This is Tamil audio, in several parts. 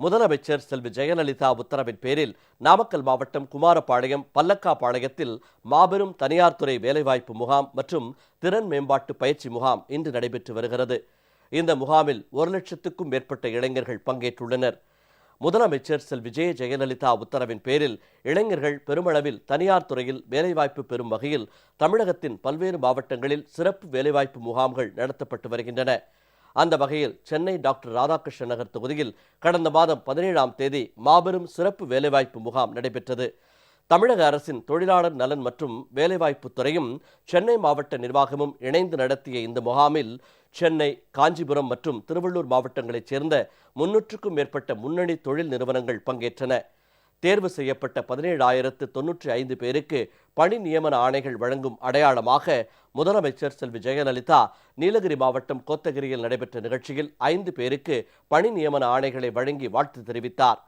முதலமைச்சர் செல்வி ஜெயலலிதா உத்தரவின் பேரில் நாமக்கல் மாவட்டம் குமாரபாளையம் பல்லக்காபாளையத்தில் மாபெரும் தனியார் துறை வேலைவாய்ப்பு முகாம் மற்றும் திறன் மேம்பாட்டு பயிற்சி முகாம் இன்று நடைபெற்று வருகிறது. இந்த முகாமில் 1,00,000க்கும் மேற்பட்ட இளைஞர்கள் பங்கேற்றுள்ளனர். முதலமைச்சர் செல்வி ஜெயலலிதா உத்தரவின் பேரில் இளைஞர்கள் பெருமளவில் தனியார் துறையில் வேலைவாய்ப்பு பெறும் வகையில் தமிழகத்தின் பல்வேறு மாவட்டங்களில் சிறப்பு வேலைவாய்ப்பு முகாம்கள் நடத்தப்பட்டு வருகின்றன. அந்த வகையில் சென்னை டாக்டர் ராதாகிருஷ்ணன் நகர் தொகுதியில் கடந்த மாதம் 17ஆம் தேதி மாபெரும் சிறப்பு வேலைவாய்ப்பு முகாம் நடைபெற்றது. தமிழக அரசின் தொழிலாளர் நலன் மற்றும் வேலைவாய்ப்பு துறையும் சென்னை மாவட்ட நிர்வாகமும் இணைந்து நடத்திய இந்த முகாமில் சென்னை, காஞ்சிபுரம் மற்றும் திருவள்ளூர் மாவட்டங்களைச் சேர்ந்த 300க்கும் மேற்பட்ட முன்னணி தொழில் நிறுவனங்கள் பங்கேற்றன. தேர்வு செய்யப்பட்ட 17,095 பேருக்கு பணி நியமன ஆணைகள் வழங்கும் அடையாளமாக முதலமைச்சர் செல்வி ஜெயலலிதா நீலகிரி மாவட்டம் கோத்தகிரியில் நடைபெற்ற நிகழ்ச்சியில் 5 பேருக்கு பணி நியமன ஆணைகளை வழங்கி வாழ்த்து தெரிவித்தார்.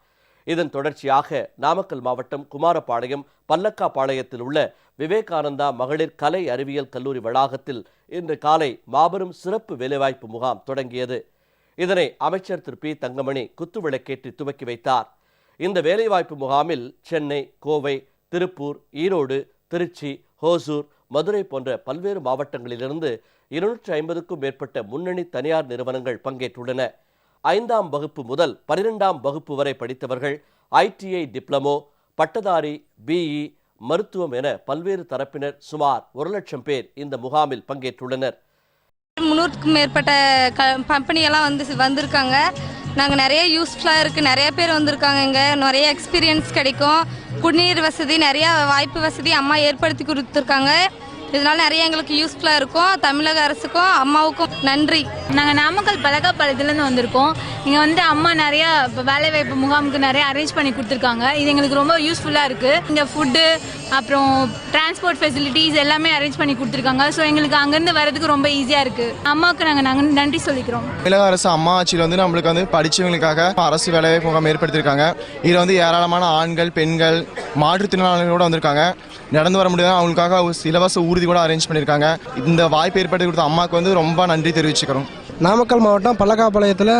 இதன் தொடர்ச்சியாக நாமக்கல் மாவட்டம் குமாரபாளையம் பல்லக்காபாளையத்தில் உள்ள விவேகானந்தா மகளிர் கலை அறிவியல் கல்லூரி வளாகத்தில் இன்று காலை மாபெரும் சிறப்பு வேலைவாய்ப்பு முகாம் தொடங்கியது. இதனை அமைச்சர் திரு பி தங்கமணி குத்துவிளக்கேற்றி துவக்கி வைத்தார். இந்த வேலைவாய்ப்பு முகாமில் சென்னை, கோவை, திருப்பூர், ஈரோடு, திருச்சி, ஹோசூர், மதுரை போன்ற பல்வேறு மாவட்டங்களிலிருந்து 250க்கும் மேற்பட்ட முன்னணி தனியார் நிறுவனங்கள் பங்கேற்றுள்ளன. 5ஆம் வகுப்பு முதல் 12ஆம் வகுப்பு வரை படித்தவர்கள், ITI டிப்ளமோ, பட்டதாரி, BE, மருத்துவம் என பல்வேறு தரப்பினர் சுமார் 1,00,000 பேர் இந்த முகாமில் பங்கேற்றுள்ளனர். 300க்கும் மேற்பட்ட கம்பெனியெல்லாம் வந்திருக்காங்க. நாங்கள் நிறைய யூஸ்ஃபுல்லாக இருக்குது. நிறைய பேர் வந்திருக்காங்க. இங்கே நிறைய எக்ஸ்பீரியன்ஸ் கிடைக்கும். குடிநீர் வசதி, நிறையா வாய்ப்பு வசதி அம்மா ஏற்படுத்தி கொடுத்துருக்காங்க. இதனால நிறைய எங்களுக்கு யூஸ்ஃபுல்லாக இருக்கும். தமிழக அரசுக்கும் அம்மாவுக்கும் நன்றி. நாங்கள் நாமக்கல் பல்லக்காபாளையத்துலேருந்து வந்திருக்கோம். இங்கே அம்மா நிறையா வேலைவாய்ப்பு முகாமுக்கு நிறைய அரேஞ்ச் பண்ணி கொடுத்துருக்காங்க. இது எங்களுக்கு ரொம்ப யூஸ்ஃபுல்லாக இருக்குது. இங்கே ஃபுட்டு, அப்புறம் டிரான்ஸ்போர்ட் ஃபெசிலிட்டிஸ் எல்லாமே அரேஞ்ச் பண்ணி கொடுத்துருக்காங்க. ஸோ எங்களுக்கு அங்கேருந்து வரதுக்கு ரொம்ப ஈஸியாக இருக்குது. அம்மாவுக்கு நாங்கள் நன்றி சொல்லிக்கிறோம். தமிழக அரசு அம்மா ஆட்சியில் நம்மளுக்கு படித்தவங்களுக்காக அரசு வேலைவாய்ப்பு முகாம் ஏற்படுத்தியிருக்காங்க. இதில் ஏராளமான ஆண்கள், பெண்கள், மாற்றுத்திறனாளிகளோடு வந்திருக்காங்க. நடந்து வர முடியாத அவங்களுக்காக இலவச ஊர்தி கூட அரேஞ்ச் பண்ணியிருக்காங்க. இந்த வாய்ப்பு ஏற்படுத்தி கொடுத்த அம்மாவுக்கு ரொம்ப நன்றி தெரிவிச்சுக்கிறோம். நாமக்கல் மாவட்டம் பல்லக்காபாளையத்தில்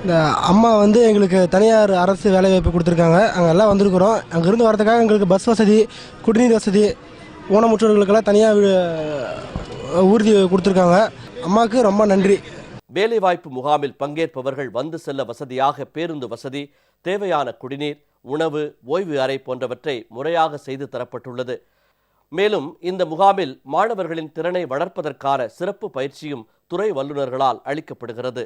இந்த அம்மா எங்களுக்கு தனியார் அரசு வேலைவாய்ப்பு கொடுத்துருக்காங்க. அங்கே எல்லாம் வந்திருக்கிறோம். அங்கேருந்து வரதுக்காக எங்களுக்கு பஸ் வசதி, குடிநீர் வசதி, ஊனமுற்றோர்களுக்கெல்லாம் தனியாக ஊர்தி கொடுத்துருக்காங்க. அம்மாவுக்கு ரொம்ப நன்றி. வேலைவாய்ப்பு முகாமில் பங்கேற்பவர்கள் வந்து செல்ல வசதியாக பேருந்து வசதி, தேவையான குடிநீர், உணவு, ஓய்வு அறை போன்றவற்றை முறையாக செய்து தரப்பட்டுள்ளது. மேலும் இந்த முகாமில் மாணவர்களின் திறனை வளர்ப்பதற்கான சிறப்பு பயிற்சியும் துறை வல்லுநர்களால் அளிக்கப்படுகிறது.